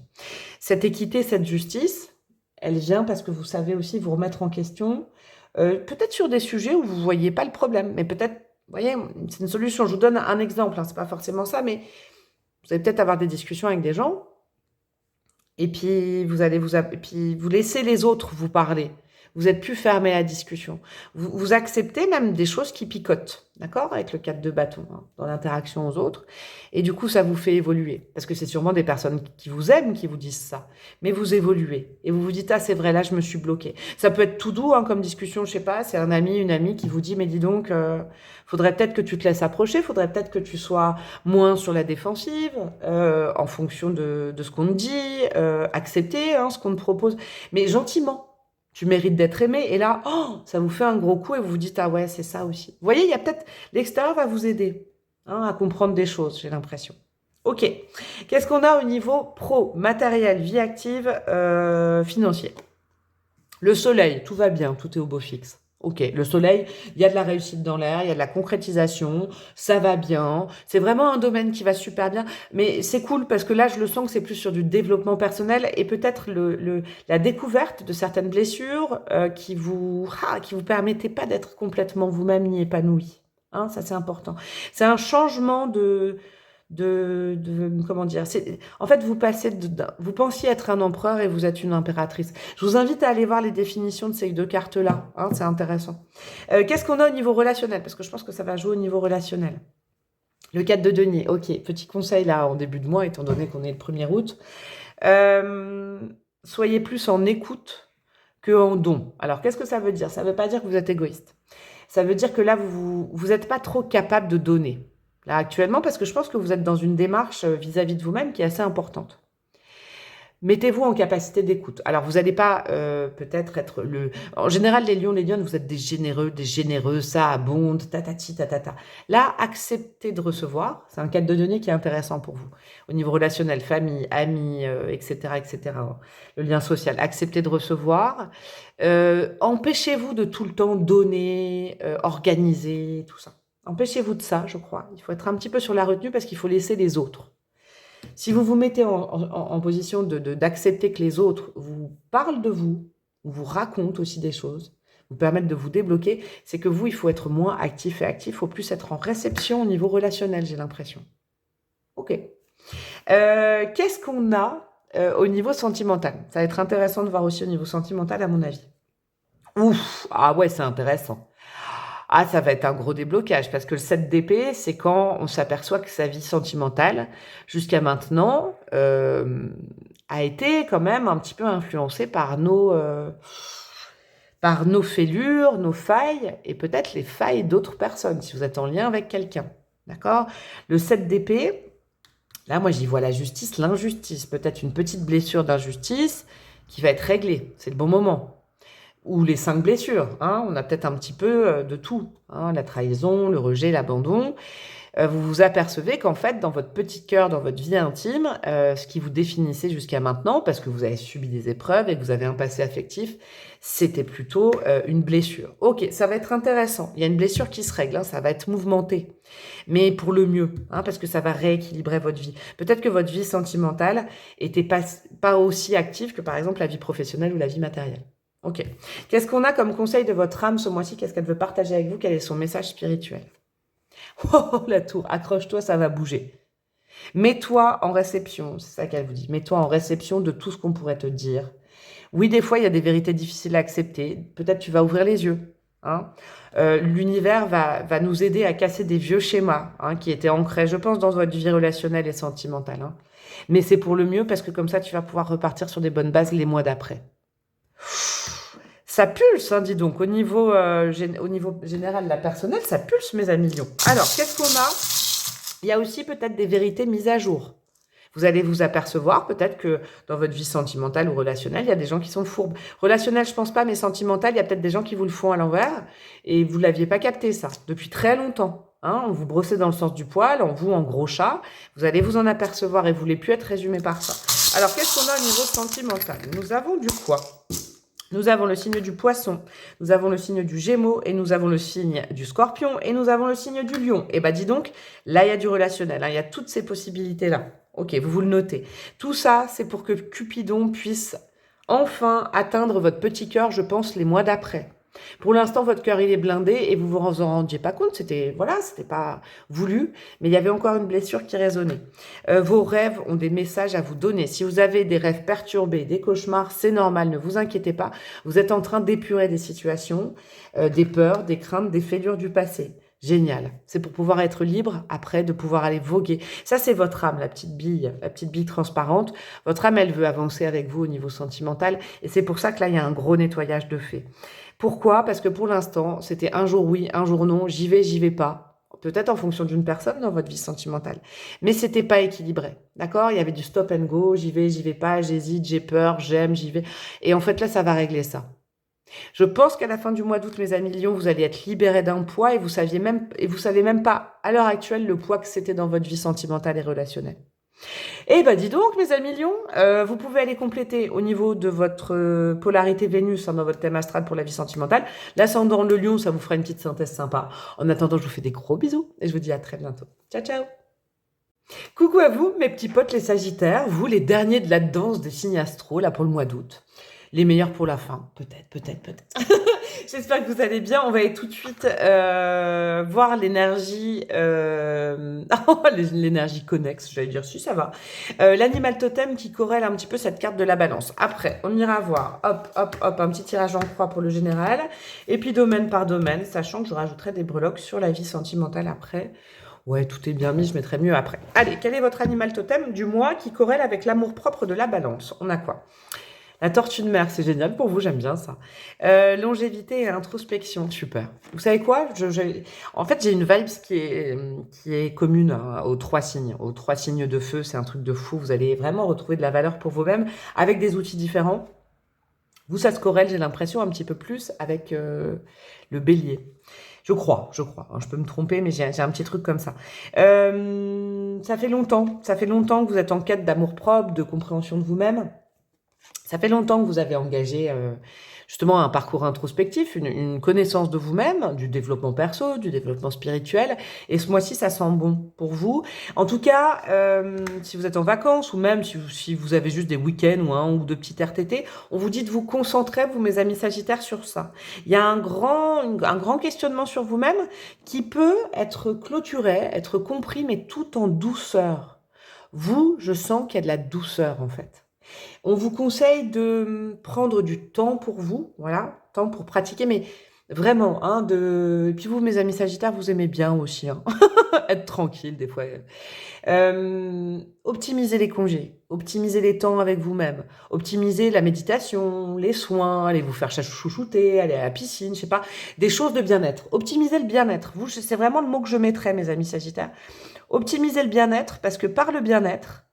Cette équité, cette justice, elle vient parce que vous savez aussi vous remettre en question. Peut-être sur des sujets où vous ne voyez pas le problème. Mais peut-être, vous voyez, c'est une solution. Je vous donne un exemple. C'est pas forcément ça, mais... Vous allez peut-être avoir des discussions avec des gens et puis vous allez vous laissez les autres vous parler. Vous êtes plus fermé à la discussion. Vous acceptez même des choses qui picotent, d'accord, avec le 4 de bâton, dans l'interaction aux autres. Et du coup, ça vous fait évoluer. Parce que c'est sûrement des personnes qui vous aiment qui vous disent ça. Mais vous évoluez. Et vous vous dites, ah, c'est vrai, là, je me suis bloquée. Ça peut être tout doux, comme discussion, je sais pas, c'est un ami, une amie qui vous dit, mais dis donc, faudrait peut-être que tu te laisses approcher, faudrait peut-être que tu sois moins sur la défensive, en fonction de ce qu'on te dit, accepter ce qu'on te propose, mais gentiment. Tu mérites d'être aimé. Et là, ça vous fait un gros coup et vous vous dites, ah ouais, c'est ça aussi. Vous voyez, il y a peut-être... L'extérieur va vous aider à comprendre des choses, j'ai l'impression. Ok. Qu'est-ce qu'on a au niveau pro, matériel, vie active, financier? Le soleil, tout va bien, tout est au beau fixe. Ok, le soleil, il y a de la réussite dans l'air, il y a de la concrétisation, ça va bien. C'est vraiment un domaine qui va super bien. Mais c'est cool parce que là, je le sens que c'est plus sur du développement personnel et peut-être la découverte de certaines blessures qui vous permettaient pas d'être complètement vous-même ni épanoui. Ça, c'est important. C'est un changement comment dire, en fait vous pensiez être un empereur et vous êtes une impératrice. Je vous invite à aller voir les définitions de ces deux cartes là, c'est intéressant. Qu'est-ce qu'on a au niveau relationnel, parce que je pense que ça va jouer au niveau relationnel. Le 4 de denier, ok, petit conseil là en début de mois étant donné qu'on est le 1er août, soyez plus en écoute que en don. Alors qu'est-ce que ça veut dire? Ça veut pas dire que vous êtes égoïste, ça veut dire que là vous êtes pas trop capable de donner là actuellement, parce que je pense que vous êtes dans une démarche vis-à-vis de vous-même qui est assez importante. Mettez-vous en capacité d'écoute. Alors, vous n'allez pas peut-être être le... En général, les lions, les lionnes, vous êtes des généreux, ça abonde, tatati, tatata. Là, acceptez de recevoir. C'est un 4 de denier qui est intéressant pour vous. Au niveau relationnel, famille, amis, etc., etc. Le lien social. Acceptez de recevoir. Empêchez-vous de tout le temps donner, organiser, tout ça. Empêchez-vous de ça, je crois. Il faut être un petit peu sur la retenue parce qu'il faut laisser les autres. Si vous vous mettez en position d'accepter que les autres vous parlent de vous, ou vous racontent aussi des choses, vous permettent de vous débloquer, c'est que vous, il faut être moins actif et actif, il faut plus être en réception au niveau relationnel, j'ai l'impression. Ok. Qu'est-ce qu'on a au niveau sentimental? Ça va être intéressant de voir aussi au niveau sentimental, à mon avis. Ouf, ah ouais, c'est intéressant. Ah, ça va être un gros déblocage, parce que le 7 d'épée, c'est quand on s'aperçoit que sa vie sentimentale, jusqu'à maintenant, a été quand même un petit peu influencée par nos fêlures, nos failles, et peut-être les failles d'autres personnes, si vous êtes en lien avec quelqu'un. D'accord? Le 7 d'épée, là, moi, j'y vois la justice, l'injustice, peut-être une petite blessure d'injustice qui va être réglée. C'est le bon moment. Ou les 5 blessures, on a peut-être un petit peu de tout, la trahison, le rejet, l'abandon. Vous vous apercevez qu'en fait, dans votre petit cœur, dans votre vie intime, ce qui vous définissait jusqu'à maintenant, parce que vous avez subi des épreuves et que vous avez un passé affectif, c'était plutôt une blessure. Ok, ça va être intéressant. Il y a une blessure qui se règle, ça va être mouvementé, mais pour le mieux, parce que ça va rééquilibrer votre vie. Peut-être que votre vie sentimentale était pas aussi active que par exemple la vie professionnelle ou la vie matérielle. Ok. Qu'est-ce qu'on a comme conseil de votre âme ce mois-ci? Qu'est-ce qu'elle veut partager avec vous? Quel est son message spirituel? Oh, la tour, accroche-toi, ça va bouger. Mets-toi en réception, c'est ça qu'elle vous dit. Mets-toi en réception de tout ce qu'on pourrait te dire. Oui, des fois, il y a des vérités difficiles à accepter. Peut-être tu vas ouvrir les yeux. Hein. L'univers va nous aider à casser des vieux schémas qui étaient ancrés, je pense, dans votre vie relationnelle et sentimentale. Mais c'est pour le mieux parce que comme ça, tu vas pouvoir repartir sur des bonnes bases les mois d'après. Ça pulse, dis donc, au niveau général, la personnelle, ça pulse, mes amis lions. Alors, qu'est-ce qu'on a? Il y a aussi peut-être des vérités mises à jour. Vous allez vous apercevoir peut-être que dans votre vie sentimentale ou relationnelle, il y a des gens qui sont fourbes. Relationnel, je pense pas, mais sentimental, il y a peut-être des gens qui vous le font à l'envers et vous l'aviez pas capté ça depuis très longtemps. On vous brossait dans le sens du poil, en vous en gros chat. Vous allez vous en apercevoir et vous voulez plus être résumé par ça. Alors, qu'est-ce qu'on a au niveau sentimental? Nous avons du quoi? Nous avons le signe du poisson, nous avons le signe du gémeaux et nous avons le signe du scorpion et nous avons le signe du lion. Et dis donc, là, il y a du relationnel, il y a toutes ces possibilités-là. Ok, vous le notez. Tout ça, c'est pour que Cupidon puisse enfin atteindre votre petit cœur, je pense, les mois d'après. Pour l'instant, votre cœur, il est blindé et vous vous en rendiez pas compte. C'était pas voulu, mais il y avait encore une blessure qui résonnait. Vos rêves ont des messages à vous donner. Si vous avez des rêves perturbés, des cauchemars, c'est normal, ne vous inquiétez pas. Vous êtes en train d'épurer des situations, des peurs, des craintes, des fêlures du passé. Génial. C'est pour pouvoir être libre après, de pouvoir aller voguer. Ça, c'est votre âme, la petite bille transparente. Votre âme, elle veut avancer avec vous au niveau sentimental. Et c'est pour ça que là, il y a un gros nettoyage de fait. Pourquoi? Parce que pour l'instant, c'était un jour oui, un jour non, j'y vais pas. Peut-être en fonction d'une personne dans votre vie sentimentale. Mais c'était pas équilibré. D'accord? Il y avait du stop and go, j'y vais pas, j'hésite, j'ai peur, j'aime, j'y vais. Et en fait, là, ça va régler ça. Je pense qu'à la fin du mois d'août, mes amis lions, vous allez être libérés d'un poids et vous savez même pas à l'heure actuelle le poids que c'était dans votre vie sentimentale et relationnelle. Eh dis donc, mes amis lions, vous pouvez aller compléter au niveau de votre polarité Vénus dans votre thème astral pour la vie sentimentale. L'ascendant le lion, ça vous fera une petite synthèse sympa. En attendant, je vous fais des gros bisous et je vous dis à très bientôt. Ciao, ciao. Coucou à vous, mes petits potes les sagittaires, vous les derniers de la danse des signes astro, là pour le mois d'août. Les meilleurs pour la fin, peut-être. J'espère que vous allez bien. On va aller tout de suite voir l'énergie, l'énergie connexe, j'allais dire si ça va. L'animal totem qui corrèle un petit peu cette carte de la balance. Après, on ira voir, hop, un petit tirage en croix pour le général. Et puis domaine par domaine, sachant que je rajouterai des breloques sur la vie sentimentale après. Ouais, tout est bien mis, je mettrai mieux après. Allez, quel est votre animal totem du mois qui corrèle avec l'amour-propre de la balance? On a quoi? La tortue de mer, c'est génial pour vous, j'aime bien ça. Longévité et introspection, super. Vous savez quoi? En fait, j'ai une vibe qui est commune aux 3 signes. Aux 3 signes de feu, c'est un truc de fou. Vous allez vraiment retrouver de la valeur pour vous-même avec des outils différents. Vous, ça se corrèle, j'ai l'impression, un petit peu plus avec le bélier. Je crois. Je peux me tromper, mais j'ai un petit truc comme ça. Ça fait longtemps que vous êtes en quête d'amour-propre, de compréhension de vous-même. Ça fait longtemps que vous avez engagé justement un parcours introspectif, une connaissance de vous-même, du développement perso, du développement spirituel. Et ce mois-ci, ça sent bon pour vous. En tout cas, si vous êtes en vacances ou même si vous avez juste des week-ends ou un ou deux petits RTT, on vous dit de vous concentrer, vous mes amis sagittaires, sur ça. Il y a un grand questionnement sur vous-même qui peut être clôturé, être compris, mais tout en douceur. Vous, je sens qu'il y a de la douceur en fait. On vous conseille de prendre du temps pour vous, voilà, temps pour pratiquer, mais vraiment, et puis vous, mes amis sagittaires, vous aimez bien aussi, être tranquille des fois. Optimisez les congés, optimisez les temps avec vous-même, optimisez la méditation, les soins, allez vous faire chouchouter, aller à la piscine, je sais pas, des choses de bien-être. Optimisez le bien-être. Vous, c'est vraiment le mot que je mettrais, mes amis sagittaires. Optimisez le bien-être, parce que par le bien-être,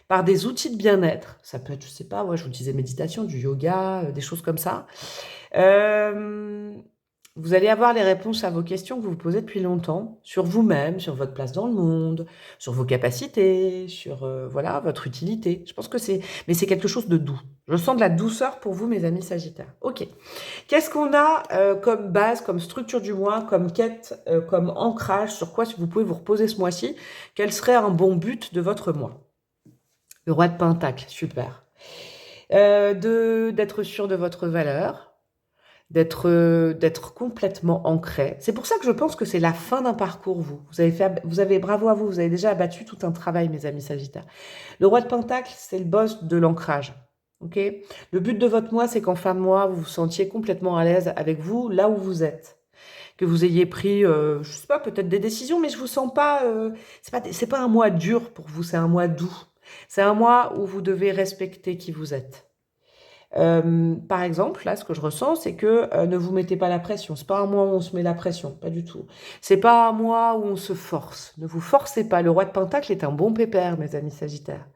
par des outils de bien-être, ça peut être, je sais pas, je vous disais méditation, du yoga, des choses comme ça. Vous allez avoir les réponses à vos questions que vous vous posez depuis longtemps, sur vous-même, sur votre place dans le monde, sur vos capacités, sur votre utilité. Je pense que c'est quelque chose de doux. Je sens de la douceur pour vous, mes amis sagittaires. Ok. Qu'est-ce qu'on a comme base, comme structure du mois, comme quête, comme ancrage, sur quoi vous pouvez vous reposer ce mois-ci? Quel serait un bon but de votre mois? Le roi de Pentacle, super. D'être sûr de votre valeur, d'être complètement ancré. C'est pour ça que je pense que c'est la fin d'un parcours, vous. Bravo à vous, vous avez déjà abattu tout un travail, mes amis Sagittaires. Le roi de Pentacle, c'est le boss de l'ancrage. Ok. Le but de votre mois, c'est qu'en fin de mois, vous vous sentiez complètement à l'aise avec vous, là où vous êtes. Que vous ayez pris, je sais pas, peut-être des décisions, mais je vous sens pas, c'est pas un mois dur pour vous, c'est un mois doux. C'est un mois où vous devez respecter qui vous êtes. Par exemple, là, ce que je ressens, c'est que ne vous mettez pas la pression. C'est pas un mois où on se met la pression, pas du tout. C'est pas un mois où on se force. Ne vous forcez pas. Le roi de Pentacle est un bon pépère, mes amis Sagittaires.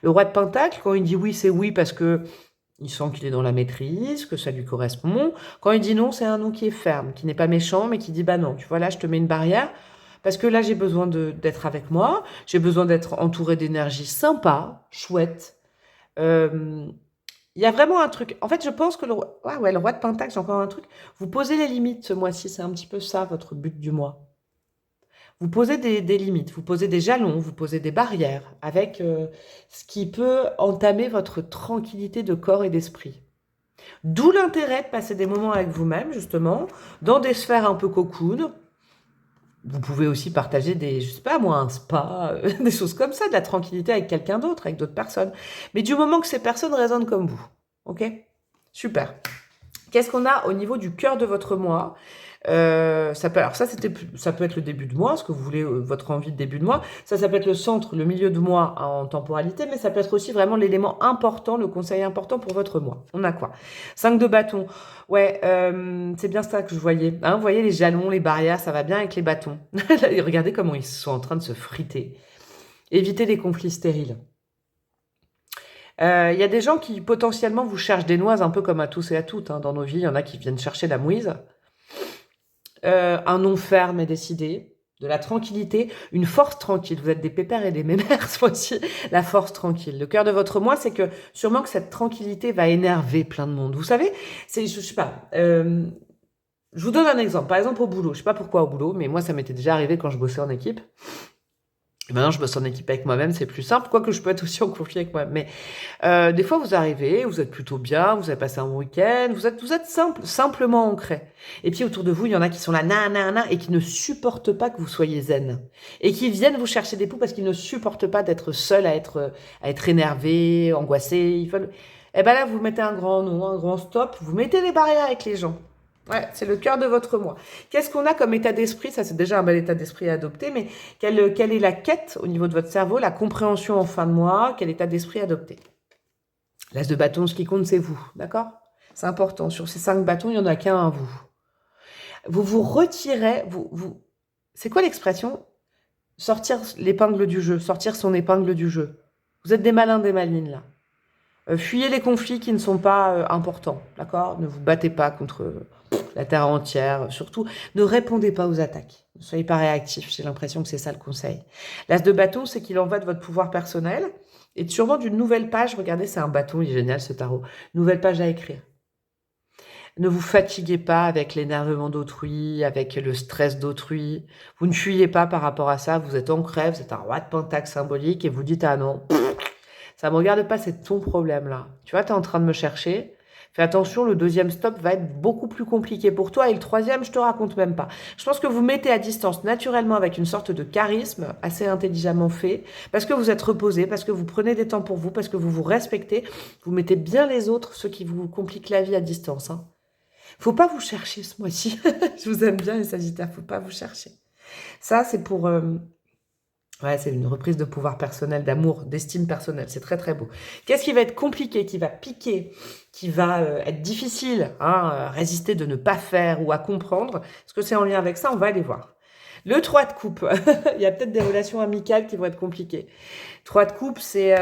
Le roi de Pentacle, quand il dit oui, c'est oui parce que il sent qu'il est dans la maîtrise, que ça lui correspond. Quand il dit non, c'est un non qui est ferme, qui n'est pas méchant, mais qui dit bah non, tu vois là, je te mets une barrière parce que là, j'ai besoin d'être avec moi. J'ai besoin d'être entouré d'énergie sympa, chouette. Il y a vraiment un truc. En fait, je pense que le roi de Pentacle, j'ai encore un truc. Vous posez les limites ce mois-ci. C'est un petit peu ça, votre but du mois. Vous posez des limites, vous posez des jalons, vous posez des barrières avec ce qui peut entamer votre tranquillité de corps et d'esprit. D'où l'intérêt de passer des moments avec vous-même, justement, dans des sphères un peu cocoon. Vous pouvez aussi partager je sais pas moi, un spa, des choses comme ça, de la tranquillité avec quelqu'un d'autre, avec d'autres personnes. Mais du moment que ces personnes résonnent comme vous. Ok? Super. Qu'est-ce qu'on a au niveau du cœur de votre mois? Ça peut être le début de mois, ce que vous voulez, votre envie de début de mois. Ça peut être le centre, le milieu de mois en temporalité, mais ça peut être aussi vraiment l'élément important, le conseil important pour votre mois. On a quoi? 5 de bâton. Ouais, c'est bien ça que je voyais. Hein, vous voyez les jalons, les barrières, ça va bien avec les bâtons. Regardez comment ils sont en train de se friter. Évitez les conflits stériles. Il y a des gens qui potentiellement vous cherchent des noises, un peu comme à tous et à toutes. Hein, dans nos vies, il y en a qui viennent chercher la mouise. Un non ferme et décidé, de la tranquillité, une force tranquille. Vous êtes des pépères et des mémères, ce mois-ci. La force tranquille. Le cœur de votre mois, c'est que sûrement que cette tranquillité va énerver plein de monde. Vous savez, je sais pas. Je vous donne un exemple. Par exemple, au boulot. Je sais pas pourquoi au boulot, mais moi, ça m'était déjà arrivé quand je bossais en équipe. Et maintenant, je bosse en équipe avec moi-même, c'est plus simple, quoique je peux être aussi en conflit avec moi. Mais des fois, vous arrivez, vous êtes plutôt bien, vous avez passé un bon week-end, vous êtes simplement ancré. Et puis autour de vous, il y en a qui sont là, et qui ne supportent pas que vous soyez zen. Et qui viennent vous chercher des poux parce qu'ils ne supportent pas d'être seuls, à être énervés, angoissés. Et ben là, vous mettez un grand non, un grand stop, vous mettez les barrières avec les gens. Ouais, c'est le cœur de votre mois. Qu'est-ce qu'on a comme état d'esprit? Ça, c'est déjà un bel état d'esprit à adopter, mais quelle est la quête au niveau de votre cerveau, la compréhension en fin de mois, quel état d'esprit adopter? L'as de bâton, ce qui compte, c'est vous, d'accord? C'est important. Sur ces 5 bâtons, il n'y en a qu'un à vous. Vous vous retirez, c'est quoi l'expression? Sortir l'épingle du jeu, sortir son épingle du jeu. Vous êtes des malins, des malines, là. Fuyez les conflits qui ne sont pas importants, d'accord? Ne vous battez pas contre la terre entière. Surtout, ne répondez pas aux attaques. Ne soyez pas réactifs. J'ai l'impression que c'est ça le conseil. L'as de bâton, c'est qu'il en va de votre pouvoir personnel et sûrement d'une nouvelle page. Regardez, c'est un bâton, il est génial ce tarot. Nouvelle page à écrire. Ne vous fatiguez pas avec l'énervement d'autrui, avec le stress d'autrui. Vous ne fuyez pas par rapport à ça. Vous êtes ancré, vous êtes un roi de pentacle symbolique et vous dites ah non. Ça me regarde pas, c'est ton problème là. Tu vois, tu es en train de me chercher. Fais attention, le 2e stop va être beaucoup plus compliqué pour toi et le 3e, je te raconte même pas. Je pense que vous mettez à distance naturellement avec une sorte de charisme assez intelligemment fait, parce que vous êtes reposé, parce que vous prenez des temps pour vous, parce que vous vous respectez. Vous mettez bien les autres, ceux qui vous compliquent la vie à distance. Hein. Faut pas vous chercher ce mois-ci. Je vous aime bien les Sagittaires, faut pas vous chercher. Ça, c'est pour... Ouais, c'est une reprise de pouvoir personnel, d'amour, d'estime personnelle. C'est très, très beau. Qu'est-ce qui va être compliqué, qui va piquer, qui va être difficile à résister de ne pas faire ou à comprendre? Est-ce que c'est en lien avec ça? On va aller voir. Le 3 de coupe. Il y a peut-être des relations amicales qui vont être compliquées. 3 de coupe, c'est...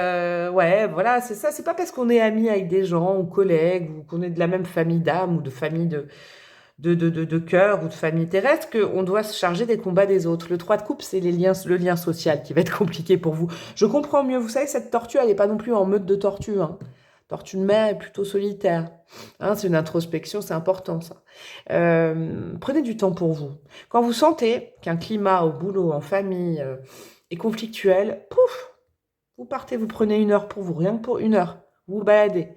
ouais, voilà, c'est ça. C'est pas parce qu'on est amis avec des gens ou collègues ou qu'on est de la même famille d'âme ou de famille de cœur ou de famille terrestre qu'on doit se charger des combats des autres. Le 3 de coupe, c'est le lien social qui va être compliqué pour vous. Je comprends mieux. Vous savez, cette tortue, elle n'est pas non plus en meute de tortue. Hein. Tortue de mer est plutôt solitaire. Hein, c'est une introspection, c'est important ça. Prenez du temps pour vous. Quand vous sentez qu'un climat au boulot, en famille est conflictuel, pouf, vous partez, vous prenez 1 heure pour vous, rien que pour 1 heure. Vous vous baladez,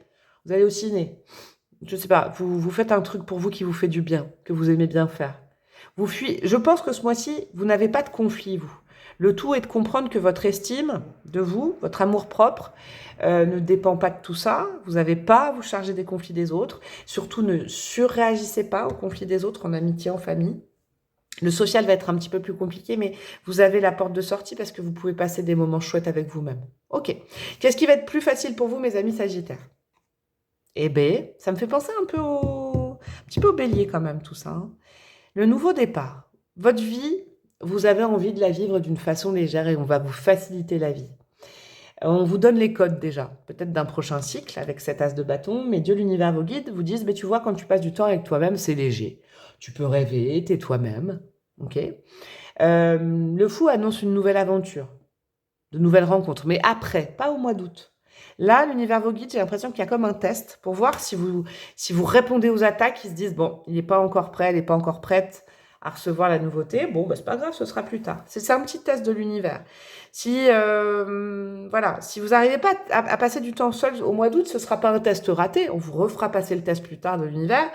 vous allez au ciné. Je sais pas, vous faites un truc pour vous qui vous fait du bien, que vous aimez bien faire. Vous fuyez. Je pense que ce mois-ci, vous n'avez pas de conflit, vous. Le tout est de comprendre que votre estime de vous, votre amour-propre, ne dépend pas de tout ça. Vous n'avez pas à vous charger des conflits des autres. Surtout, ne surréagissez pas aux conflits des autres en amitié, en famille. Le social va être un petit peu plus compliqué, mais vous avez la porte de sortie parce que vous pouvez passer des moments chouettes avec vous-même. Ok. Qu'est-ce qui va être plus facile pour vous, mes amis Sagittaires? Eh ben, ça me fait penser un petit peu au bélier quand même, tout ça, hein. Le nouveau départ. Votre vie, vous avez envie de la vivre d'une façon légère et on va vous faciliter la vie. On vous donne les codes déjà, peut-être d'un prochain cycle avec cet as de bâton, mais Dieu, l'univers, vos guides vous disent, mais tu vois, quand tu passes du temps avec toi-même, c'est léger. Tu peux rêver, t'es toi-même, ok. Le fou annonce une nouvelle aventure, de nouvelles rencontres, mais après, pas au mois d'août. Là, l'univers, vos guides, j'ai l'impression qu'il y a comme un test pour voir si vous répondez aux attaques, ils se disent, bon, il n'est pas encore prêt, elle n'est pas encore prête à recevoir la nouveauté, bon, bah, c'est pas grave, ce sera plus tard. C'est un petit test de l'univers. Si, voilà, si vous n'arrivez pas à passer du temps seul au mois d'août, ce ne sera pas un test raté, on vous refera passer le test plus tard de l'univers.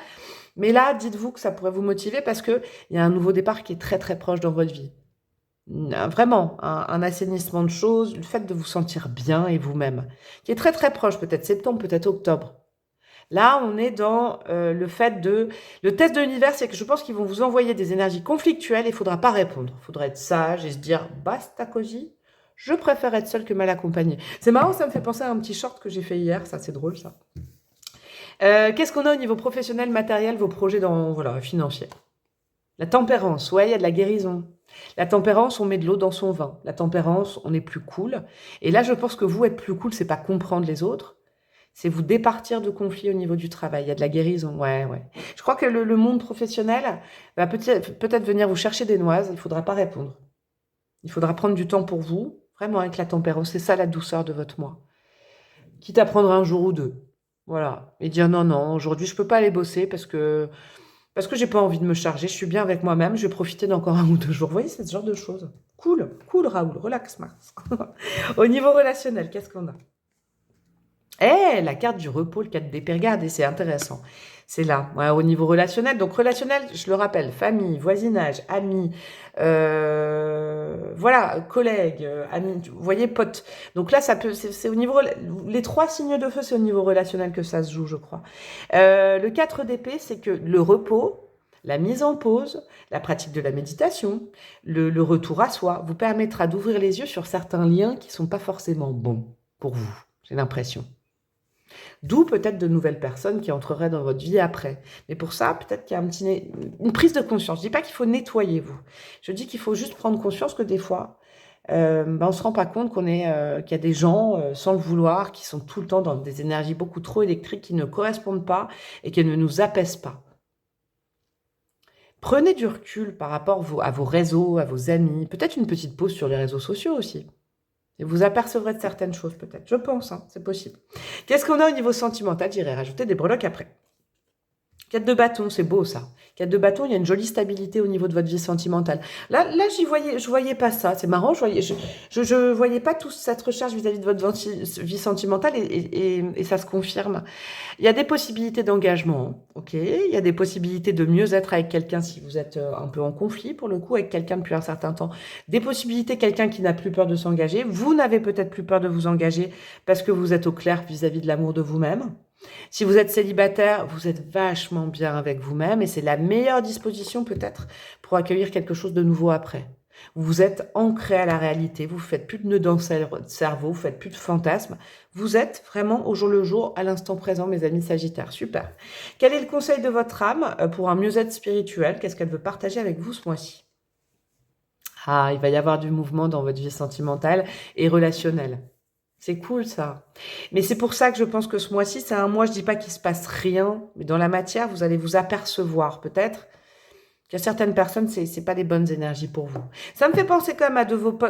Mais là, dites-vous que ça pourrait vous motiver parce qu'il y a un nouveau départ qui est très très proche dans votre vie. Vraiment, un assainissement de choses, le fait de vous sentir bien et vous-même, qui est très très proche, peut-être septembre, peut-être octobre. Là, on est dans le fait de... Le test de l'univers, c'est que je pense qu'ils vont vous envoyer des énergies conflictuelles et il ne faudra pas répondre. Il faudra être sage et se dire, basta cosy, je préfère être seule que mal accompagnée. C'est marrant, ça me fait penser à un petit short que j'ai fait hier, ça c'est drôle ça. Qu'est-ce qu'on a au niveau professionnel, matériel, vos projets voilà, financiers? La tempérance, ouais, il y a de la guérison. La tempérance, on met de l'eau dans son vin. La tempérance, on est plus cool. Et là, je pense que vous, être plus cool, c'est pas comprendre les autres, c'est vous départir de conflits au niveau du travail. Il y a de la guérison, ouais. Je crois que le monde professionnel va peut-être venir vous chercher des noises, il ne faudra pas répondre. Il faudra prendre du temps pour vous, vraiment avec la tempérance. C'est ça la douceur de votre mois. Quitte à prendre un jour ou deux. Voilà. Et dire non, aujourd'hui, je ne peux pas aller bosser parce que j'ai pas envie de me charger, je suis bien avec moi-même, je vais profiter d'encore un ou deux jours. Vous voyez, c'est ce genre de choses. Cool Raoul, relax Mars. Au niveau relationnel, qu'est-ce qu'on a? La carte du repos, le 4 d'épée, regardez, c'est intéressant. C'est là, ouais, au niveau relationnel. Donc relationnel, je le rappelle, famille, voisinage, amis, voilà, collègues, amis, vous voyez, potes. Donc là, c'est au niveau, les 3 signes de feu, c'est au niveau relationnel que ça se joue, je crois. Le 4 d'épée, c'est que le repos, la mise en pause, la pratique de la méditation, le retour à soi, vous permettra d'ouvrir les yeux sur certains liens qui ne sont pas forcément bons pour vous, j'ai l'impression. D'où peut-être de nouvelles personnes qui entreraient dans votre vie après. Mais pour ça, peut-être qu'il y a une prise de conscience. Je ne dis pas qu'il faut nettoyer vous. Je dis qu'il faut juste prendre conscience que des fois, on ne se rend pas compte qu'il y a des gens, sans le vouloir, qui sont tout le temps dans des énergies beaucoup trop électriques qui ne correspondent pas et qui ne nous apaisent pas. Prenez du recul par rapport à vos réseaux, à vos amis. Peut-être une petite pause sur les réseaux sociaux aussi. Et vous apercevrez de certaines choses peut-être. Je pense, hein, c'est possible. Qu'est-ce qu'on a au niveau sentimental? J'irai rajouter des breloques après. 4 de bâton, c'est beau ça. 4 de bâton, il y a une jolie stabilité au niveau de votre vie sentimentale. Là je voyais pas ça. C'est marrant, je voyais pas toute cette recherche vis-à-vis de votre vie sentimentale et ça se confirme. Il y a des possibilités d'engagement, ok. Il y a des possibilités de mieux être avec quelqu'un si vous êtes un peu en conflit, pour le coup, avec quelqu'un depuis un certain temps. Des possibilités, quelqu'un qui n'a plus peur de s'engager. Vous n'avez peut-être plus peur de vous engager parce que vous êtes au clair vis-à-vis de l'amour de vous-même. Si vous êtes célibataire, vous êtes vachement bien avec vous-même et c'est la meilleure disposition peut-être pour accueillir quelque chose de nouveau après. Vous êtes ancré à la réalité, vous ne faites plus de nœuds dans le cerveau, vous ne faites plus de fantasmes. Vous êtes vraiment au jour le jour, à l'instant présent, mes amis Sagittaires. Super. Quel est le conseil de votre âme pour un mieux-être spirituel? Qu'est-ce qu'elle veut partager avec vous ce mois-ci? Il va y avoir du mouvement dans votre vie sentimentale et relationnelle. C'est cool ça. Mais c'est pour ça que je pense que ce mois-ci, c'est un mois, je dis pas qu'il se passe rien, mais dans la matière, vous allez vous apercevoir peut-être qu'il y a certaines personnes, c'est pas les bonnes énergies pour vous. Ça me fait penser quand même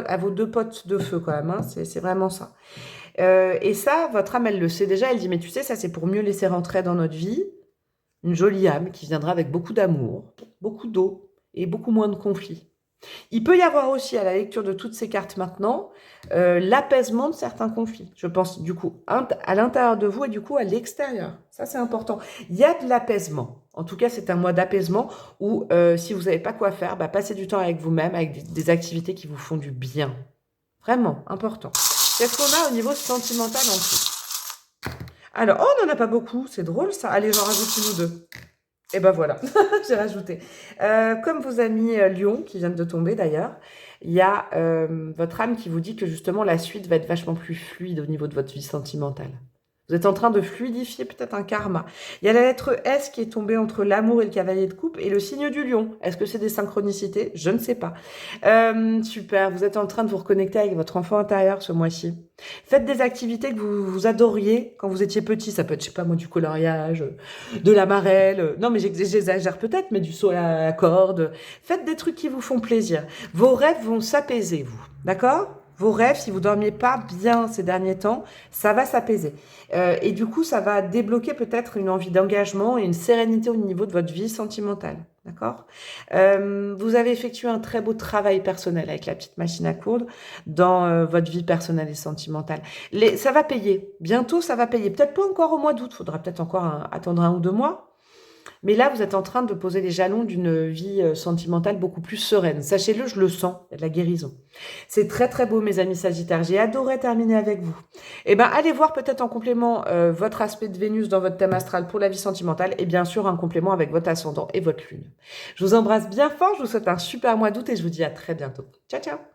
à vos 2 potes de feu quand même, hein. C'est vraiment ça. Et ça, votre âme, elle le sait déjà, elle dit, mais tu sais, ça c'est pour mieux laisser rentrer dans notre vie une jolie âme qui viendra avec beaucoup d'amour, beaucoup d'eau et beaucoup moins de conflits. Il peut y avoir aussi, à la lecture de toutes ces cartes maintenant, l'apaisement de certains conflits. Je pense du coup à l'intérieur de vous et du coup à l'extérieur. Ça, c'est important. Il y a de l'apaisement. En tout cas, c'est un mois d'apaisement où si vous savez pas quoi faire, bah, passez du temps avec vous-même, avec des activités qui vous font du bien. Vraiment, important. Qu'est-ce qu'on a au niveau sentimental en tout? Alors, oh, on n'en a pas beaucoup. C'est drôle ça. Allez, j'en rajoute une ou deux. Et ben voilà, j'ai rajouté. Comme vos amis Lion, qui viennent de tomber d'ailleurs, il y a votre âme qui vous dit que justement la suite va être vachement plus fluide au niveau de votre vie sentimentale. Vous êtes en train de fluidifier peut-être un karma. Il y a la lettre S qui est tombée entre l'amour et le cavalier de coupe et le signe du lion. Est-ce que c'est des synchronicités? Je ne sais pas. Super, vous êtes en train de vous reconnecter avec votre enfant intérieur ce mois-ci. Faites des activités que vous adoriez quand vous étiez petit. Ça peut être, je sais pas moi, du coloriage, de la marelle. Non, mais j'exagère peut-être, mais du saut à la corde. Faites des trucs qui vous font plaisir. Vos rêves vont s'apaiser, vous. D'accord? Vos rêves, si vous dormiez pas bien ces derniers temps, ça va s'apaiser. Et du coup, ça va débloquer peut-être une envie d'engagement et une sérénité au niveau de votre vie sentimentale. D'accord? Vous avez effectué un très beau travail personnel avec la petite machine à coudre dans votre vie personnelle et sentimentale. Ça va payer. Bientôt, ça va payer. Peut-être pas encore au mois d'août. Faudra peut-être encore attendre 1 ou 2 mois. Mais là, vous êtes en train de poser les jalons d'une vie sentimentale beaucoup plus sereine. Sachez-le, je le sens, il y a de la guérison. C'est très très beau, mes amis Sagittaires. J'ai adoré terminer avec vous. Eh ben, allez voir peut-être en complément votre aspect de Vénus dans votre thème astral pour la vie sentimentale et bien sûr un complément avec votre ascendant et votre lune. Je vous embrasse bien fort, je vous souhaite un super mois d'août et je vous dis à très bientôt. Ciao, ciao!